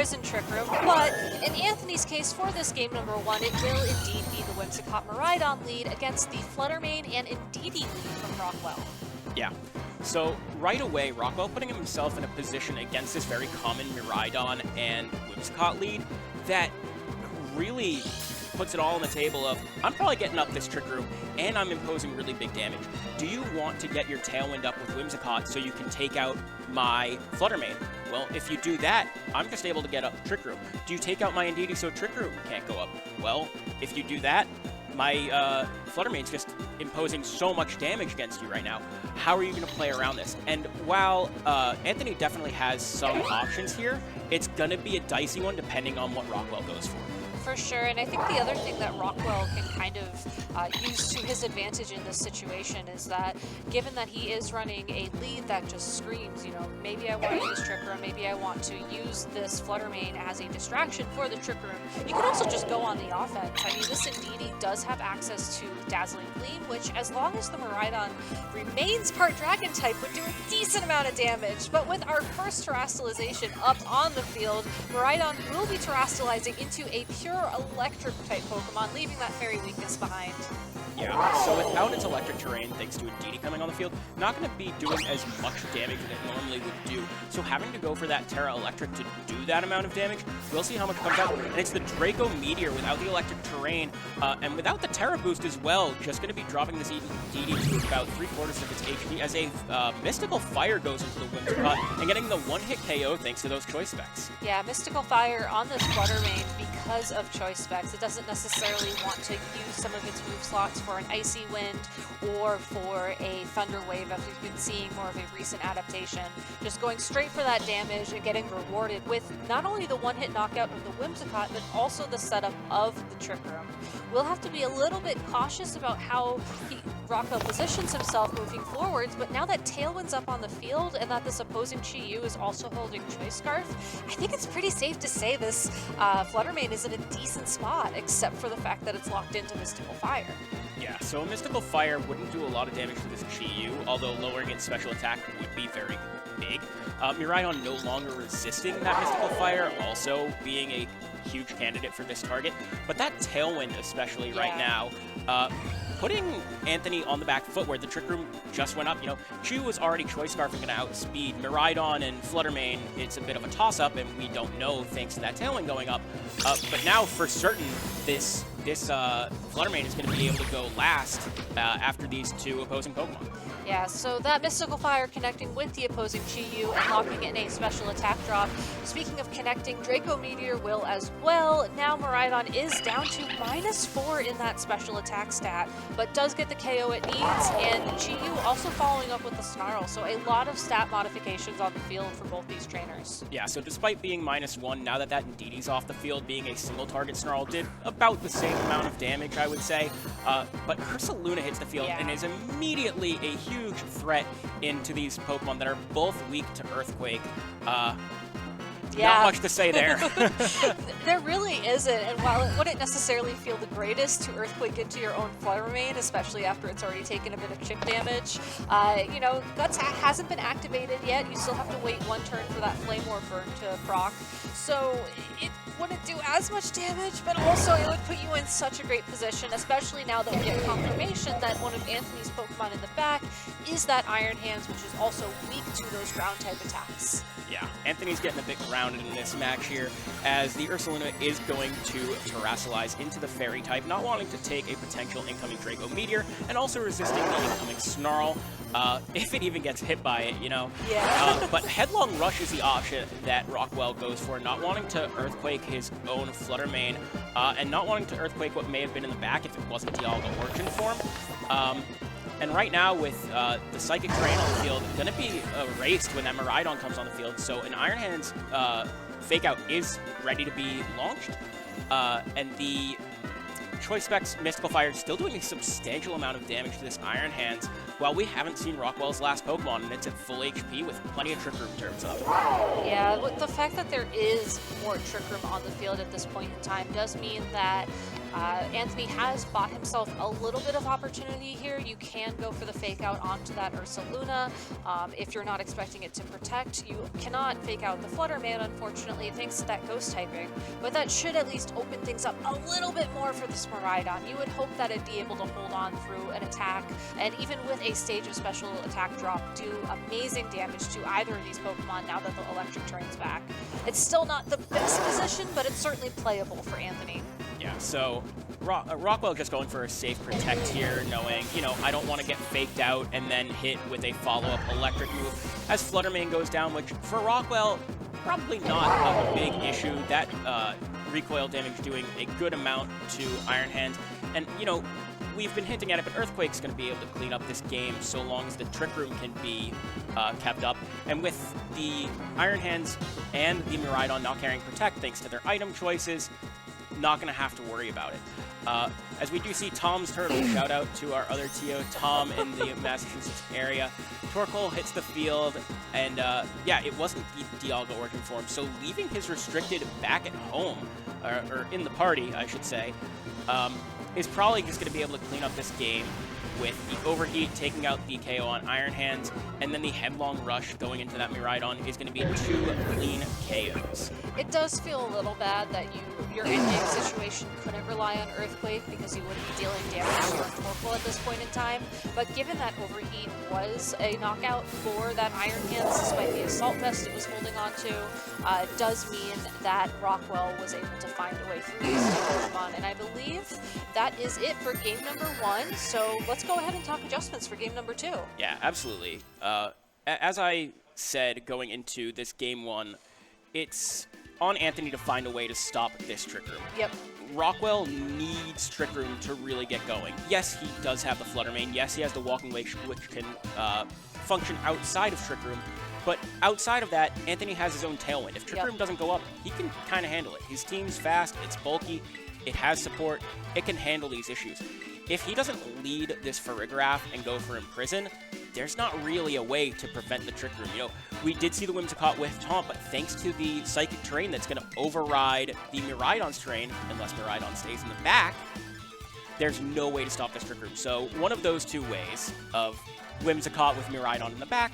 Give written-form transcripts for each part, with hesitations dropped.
Prison Trick Room, but in Anthony's case, for this game number 1, it will indeed be the Whimsicott Miraidon lead against the Fluttermane and Indeedee lead from Rockwell. Yeah. So right away, Rockwell putting himself in a position against this very common Miraidon and Whimsicott lead that really puts it all on the table of, I'm probably getting up this Trick Room, and I'm imposing really big damage. Do you want to get your Tailwind up with Whimsicott so you can take out my Fluttermane? Well, if you do that, I'm just able to get up Trick Room. Do you take out my Indeedee so Trick Room can't go up? Well, if you do that, my Fluttermane's just imposing so much damage against you right now. How are you going to play around this? And while Anthony definitely has some options here, it's going to be a dicey one depending on what Rockwell goes for. For sure, and I think the other thing that Rockwell can kind of use to his advantage in this situation is that given that he is running a lead that just screams, you know, maybe I want to use Trick Room, maybe I want to use this Fluttermane as a distraction for the Trick Room, you can also just go on the offense. I mean, this Indeedee does have access to Dazzling Gleam, which as long as the Miraidon remains part Dragon type would do a decent amount of damage, but with our first Terastallization up on the field, Miraidon will be Terastallizing into a pure electric type Pokemon, leaving that fairy weakness behind. Yeah, so without its electric terrain, thanks to Indeedee coming on the field, not going to be doing as much damage as it normally would do. So having to go for that Terra Electric to do that amount of damage, we'll see how much comes out. And it's the Draco Meteor without the electric terrain, and without the Terra boost as well, just going to be dropping this Indeedee to about 3/4 of its HP as a Mystical Fire goes into the Whimsicott and getting the one-hit KO thanks to those choice specs. Yeah, Mystical Fire on this Fluttermane because of choice specs. It doesn't necessarily want to use some of its move slots for an Icy Wind or for a Thunder Wave, as we've been seeing more of a recent adaptation. Just going straight for that damage and getting rewarded with not only the one-hit knockout of the Whimsicott, but also the setup of the Trick Room. We'll have to be a little bit cautious about how Rockwell positions himself moving forwards, but now that Tailwind's up on the field and that this opposing Chi-Yu is also holding Choice Scarf, I think it's pretty safe to say this Fluttermane is in a decent spot, except for the fact that it's locked into Mystical Fire. Yeah, so Mystical Fire wouldn't do a lot of damage to this Chi-Yu, although lowering its special attack would be very big. Miraidon no longer resisting that Mystical Fire, also being a huge candidate for this target. But that Tailwind especially right now, putting Anthony on the back foot where the Trick Room just went up. You know, Chi-Yu was already Choice Scarfing going to outspeed Miraidon and Fluttermane. It's a bit of a toss-up, and we don't know thanks to that Tailwind going up. But now, for certain, this Fluttermane is going to be able to go last after these two opposing Pokemon. Yeah, so that Mystical Fire connecting with the opposing Chi-Yu and locking in a special attack drop. Speaking of connecting, Draco Meteor will as well. Now Miraidon is down to -4 in that special attack stat, but does get the KO it needs, and Chi-Yu also following up with the Snarl, so a lot of stat modifications on the field for both these trainers. Yeah, so despite being -1, now that Indeedee's off the field, being a single target Snarl did about the same amount of damage, I would say. But Ursaluna hits the field and is immediately a huge threat into these Pokemon that are both weak to Earthquake. Not much to say there. There really isn't, and while it wouldn't necessarily feel the greatest to Earthquake into your own Fluttermane, especially after it's already taken a bit of chip damage, you know, Guts hasn't been activated yet. You still have to wait one turn for that Flame Orb burn to proc, so it wouldn't do as much damage, but also it would put you in such a great position, especially now that we get confirmation that one of Anthony's Pokemon in the back is that Iron Hands, which is also weak to those ground-type attacks. Yeah, Anthony's getting a bit grounded in this match here, as the Ursaluna is going to Terrasalize into the Fairy type, not wanting to take a potential incoming Draco Meteor, and also resisting the incoming Snarl, if it even gets hit by it, you know. Yeah. But Headlong Rush is the option that Rockwell goes for, not wanting to Earthquake his own Fluttermane, and not wanting to Earthquake what may have been in the back if it wasn't Dialga Origin form. And right now, with the Psychic Terrain on the field, going to be erased when that Miraidon comes on the field. So an Iron Hands Fake Out is ready to be launched. And the Choice Specs Mystical Fire is still doing a substantial amount of damage to this Iron Hands. well, we haven't seen Rockwell's last Pokemon, and it's at full HP with plenty of Trick Room turns up. Yeah, the fact that there is more Trick Room on the field at this point in time does mean that Anthony has bought himself a little bit of opportunity here. You can go for the fake out onto that Ursaluna if you're not expecting it to protect. You cannot fake out the Flutter Man, unfortunately, thanks to that Ghost typing, but that should at least open things up a little bit more for this Miraidon. You would hope that it'd be able to hold on through an attack, and even with a stage of special attack drop, do amazing damage to either of these Pokemon now that the electric terrain's back. It's still not the best position, but it's certainly playable for Anthony. Yeah, so Rockwell just going for a safe protect here, knowing, you know, I don't want to get faked out and then hit with a follow-up electric move as Fluttermane goes down, which for Rockwell, probably not a big issue. That recoil damage doing a good amount to Iron Hands. And, you know, we've been hinting at it, but Earthquake's going to be able to clean up this game so long as the Trick Room can be kept up. And with the Iron Hands and the Miraidon not carrying Protect, thanks to their item choices, not going to have to worry about it. As we do see Tom's Turtle, shout out to our other TO, Tom, in the Massachusetts area. Torkoal hits the field, and yeah, it wasn't the Dialga Origin form, so leaving his restricted back at home, or in the party, I should say, is probably just going to be able to clean up this game with the Overheat taking out the KO on Iron Hands, and then the Headlong Rush going into that Miraidon is going to be 2 clean KOs. It does feel a little bad that your endgame situation couldn't rely on Earthquake because you wouldn't be dealing damage to your Torkoal at this point in time, but given that Overheat was a knockout for that Iron Hands, despite the Assault Vest it was holding on to, it does mean that Rockwell was able to find a way through these two Pokemon, and I believe that is it for game number 1, so let's go ahead and talk adjustments for game number 2. Yeah, absolutely. As I said going into this game 1, it's on Anthony to find a way to stop this Trick Room. Yep. Rockwell needs Trick Room to really get going. Yes, he does have the Fluttermane. Yes, he has the Walking Wake, which can function outside of Trick Room. But outside of that, Anthony has his own Tailwind. If Trick Room doesn't go up, he can kind of handle it. His team's fast, it's bulky, it has support, it can handle these issues. If he doesn't lead this Farigiraf and go for Imprison, there's not really a way to prevent the Trick Room. You know, we did see the Whimsicott with Taunt, but thanks to the Psychic Terrain that's going to override the Miraidon's terrain, unless Miraidon stays in the back, there's no way to stop this Trick Room. So one of those two ways of Whimsicott with Miraidon in the back,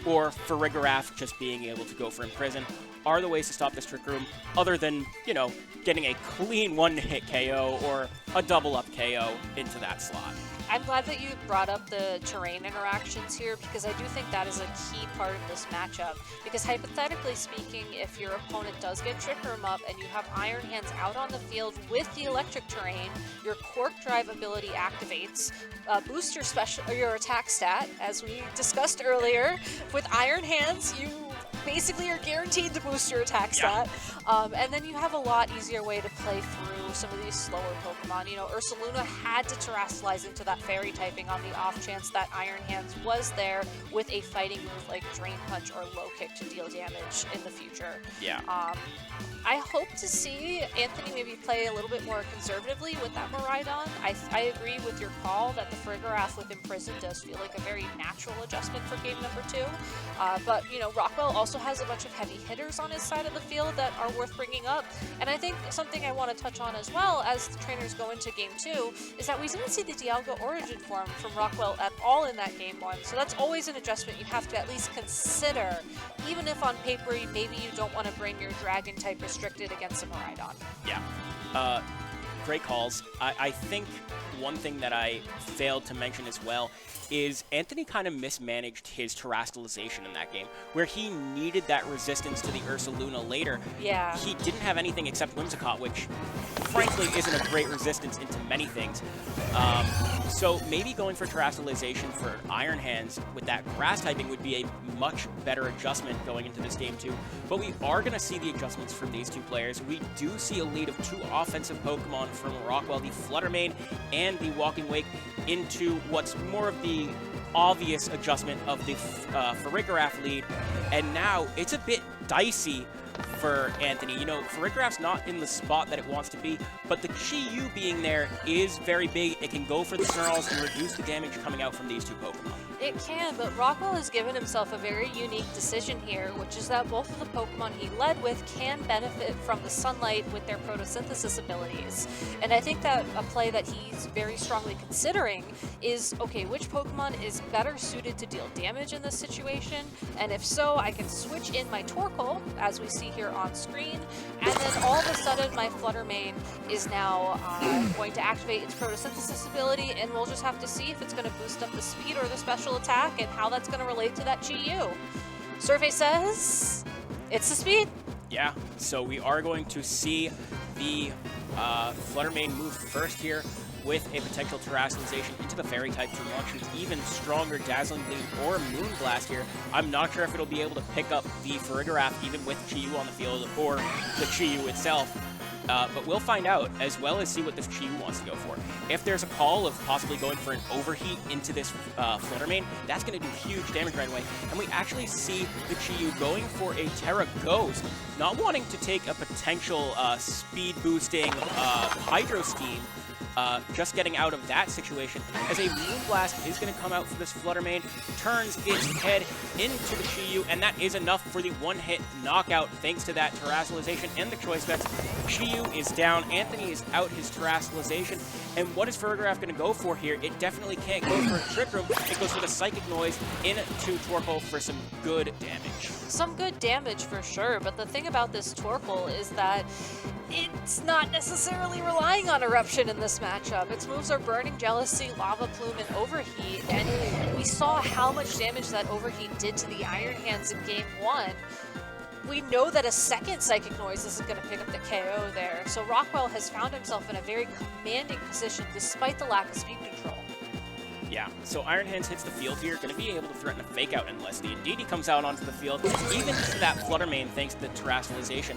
or Farigiraf just being able to go for Imprison, are the ways to stop this Trick Room, other than, you know, getting a clean one-hit KO or a double-up KO into that slot. I'm glad that you brought up the terrain interactions here, because I do think that is a key part of this matchup. Because hypothetically speaking, if your opponent does get Trick Room up and you have Iron Hands out on the field with the electric terrain, your Quark Drive ability activates, boosts your your attack stat, as we discussed earlier. With Iron Hands, you basically are guaranteed to boost your attack stat. And then you have a lot easier way to play through some of these slower Pokemon. You know, Ursaluna had to Terrasilize into that Fairy typing on the off chance that Iron Hands was there with a fighting move like Drain Punch or Low Kick to deal damage in the future. Yeah. I hope to see Anthony maybe play a little bit more conservatively with that Miraidon. I agree with your call that the Farigiraf with Imprison does feel like a very natural adjustment for game number 2. But, you know, Rockwell also has a bunch of heavy hitters on his side of the field that are worth bringing up. And I think something I want to touch on as well as the trainers go into game 2 is that we didn't see the Dialga Origin form from Rockwell at all in that game 1. So that's always an adjustment you have to at least consider, even if on paper maybe you don't want to bring your Dragon type restricted against a Miraidon. Yeah. Great calls. I think one thing that I failed to mention as well is Anthony kind of mismanaged his Terrastalization in that game, where he needed that resistance to the Ursaluna later. Yeah. He didn't have anything except Whimsicott, which frankly isn't a great resistance into many things. So maybe going for Terrastalization for Iron Hands with that Grass typing would be a much better adjustment going into this game too. But we are going to see the adjustments from these two players. We do see a lead of 2 offensive Pokemon from Rockwell, the Fluttermane and the Walking Wake, into what's more of the obvious adjustment of the Farigiraf lead. And now it's a bit dicey for Anthony. You know, Farigiraf's not in the spot that it wants to be, but the Chi-Yu being there is very big. It can go for the Snarls and reduce the damage coming out from these two Pokemon. It can, but Rockwell has given himself a very unique decision here, which is that both of the Pokemon he led with can benefit from the sunlight with their photosynthesis abilities. And I think that a play that he's very strongly considering is, okay, which Pokemon is better suited to deal damage in this situation? And if so, I can switch in my Torkoal, as we see here on screen, and then all of a sudden my Fluttermane is now going to activate its photosynthesis ability, and we'll just have to see if it's going to boost up the speed or the special attack and how that's going to relate to that Chi-Yu. Survey says it's the speed. Yeah, so we are going to see the Fluttermane move first here with a potential Terrassalization into the Fairy type to launch an even stronger Dazzling Gleam or Moonblast here. I'm not sure if it'll be able to pick up the Farigiraf even with Chi-Yu on the field or the Chi-Yu itself. But we'll find out, as well as see what this Chi-Yu wants to go for. If there's a call of possibly going for an Overheat into this Fluttermane, that's going to do huge damage right away. And we actually see the Chi-Yu going for a Terra Ghost, not wanting to take a potential speed-boosting Hydro Scheme, just getting out of that situation, as a Moonblast is going to come out for this Fluttermane, turns its head into the Chi-Yu, and that is enough for the one-hit knockout thanks to that Terrassalization and the Choice Specs. Chi-Yu is down, Anthony is out his Terrassalization, and what is Farigiraf going to go for here? It definitely can't go for a Trick Room, it goes for the Psychic Noise into Torkoal for some good damage. Some good damage for sure, but the thing about this Torkoal is that it's not necessarily relying on Eruption in this matchup. Its moves are Burning Jealousy, Lava Plume, and Overheat, and we saw how much damage that Overheat did to the Iron Hands in Game 1. We know that a second Psychic Noise isn't going to pick up the KO there, so Rockwell has found himself in a very commanding position despite the lack of speed control. Yeah, so Iron Hands hits the field here, going to be able to threaten a Fake Out unless the Indeedee comes out onto the field, even to that Fluttermane thanks to the Terrassalization,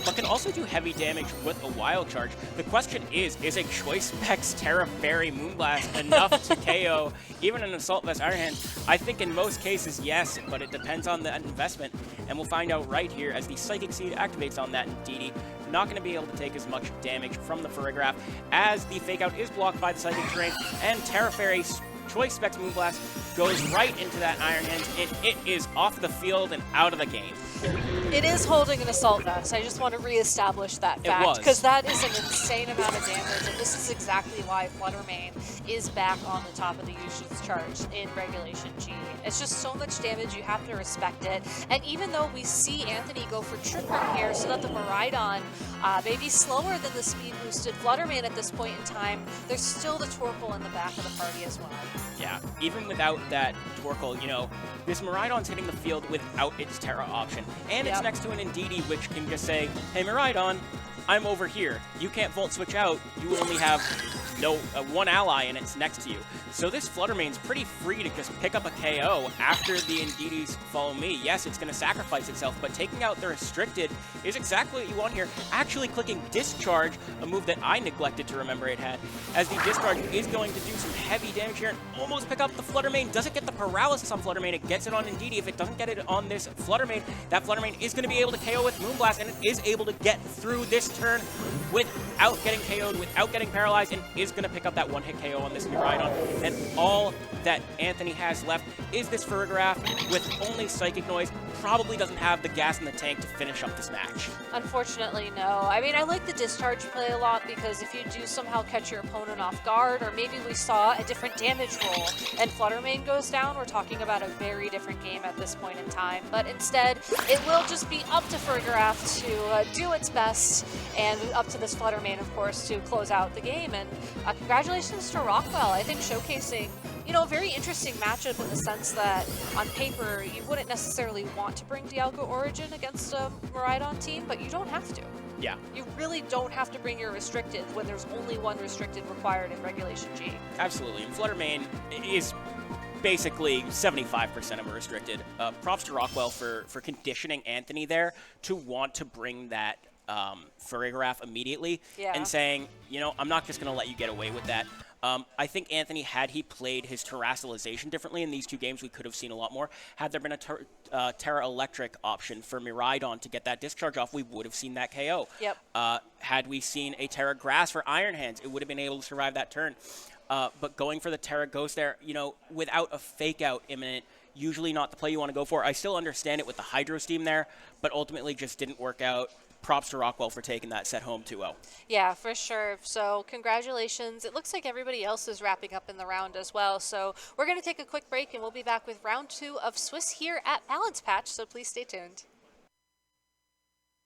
but can also do heavy damage with a Wild Charge. The question is a Choice Specs Terra Fairy Moonblast enough to KO even an Assault Vest Iron Hands? I think in most cases, yes, but it depends on the investment, and we'll find out right here as the Psychic Seed activates on that Indeedee. Not going to be able to take as much damage from the Farigiraf as the Fake Out is blocked by the Psychic Terrain, and Terra Fairy's Choice Specs Moonblast goes right into that Iron Hands, and it is off the field and out of the game. It is holding an Assault Vest. I just want to reestablish that fact, because that is an insane amount of damage, and this is exactly why Fluttermane is back on the top of the usage chart in Regulation G. It's just so much damage, you have to respect it. And even though we see Anthony go for Trick Room here so that the Miraidon may be slower than the speed-boosted Fluttermane at this point in time, there's still the Torkoal in the back of the party as well. Yeah, even without that Torkoal, you know, this Miraidon's hitting the field without its Terra option. And it's next to an Indeedee, which can just say, hey, Miraidon, I'm over here. You can't Volt Switch out. You only have one ally, and it's next to you. So this Fluttermane's pretty free to just pick up a KO after the Indeedees follow me. Yes, it's going to sacrifice itself, but taking out the Restricted is exactly what you want here. Actually clicking Discharge, a move that I neglected to remember it had, as the Discharge is going to do some heavy damage here and almost pick up the Fluttermane. Doesn't get the paralysis on Fluttermane, it gets it on Indeedee. If it doesn't get it on this Fluttermane, that Fluttermane is going to be able to KO with Moonblast, and it is able to get through this turn without getting KO'd, without getting paralyzed, and is going to pick up that one-hit KO on this Miraidon. And all that Anthony has left is this Farigiraf with only Psychic Noise. Probably doesn't have the gas in the tank to finish up this match. Unfortunately, no. I mean, I like the Discharge play a lot because if you do somehow catch your opponent off guard, or maybe we saw a different damage roll and Fluttermane goes down, we're talking about a very different game at this point in time. But instead, it will just be up to Farigiraf to do its best, and up to this Fluttermane, of course, to close out the game. And congratulations to Rockwell. I think showcasing, you know, a very interesting matchup in the sense that on paper you wouldn't necessarily want to bring Dialga Origin against a Miraidon team, but you don't have to. Yeah. You really don't have to bring your Restricted when there's only one Restricted required in Regulation G. Absolutely. And Fluttermane is basically 75% of a Restricted. Props to Rockwell for conditioning Anthony there to want to bring that Farigiraf immediately and saying, you know, I'm not just going to let you get away with that. I think Anthony, had he played his Terrassalization differently in these two games, we could have seen a lot more. Had there been a Terra Electric option for Miraidon to get that Discharge off, we would have seen that KO. Yep. Had we seen a Terra Grass for Iron Hands, it would have been able to survive that turn. But going for the Terra Ghost there, without a fake out imminent, usually not the play you want to go for. I still understand it with the Hydro Steam there, but ultimately just didn't work out. Props to Rockwell for taking that set home 2-0. Yeah, for sure. So congratulations. It looks like everybody else is wrapping up in the round as well. So we're going to take a quick break and we'll be back with round 2 of Swiss here at Balance Patch. So please stay tuned.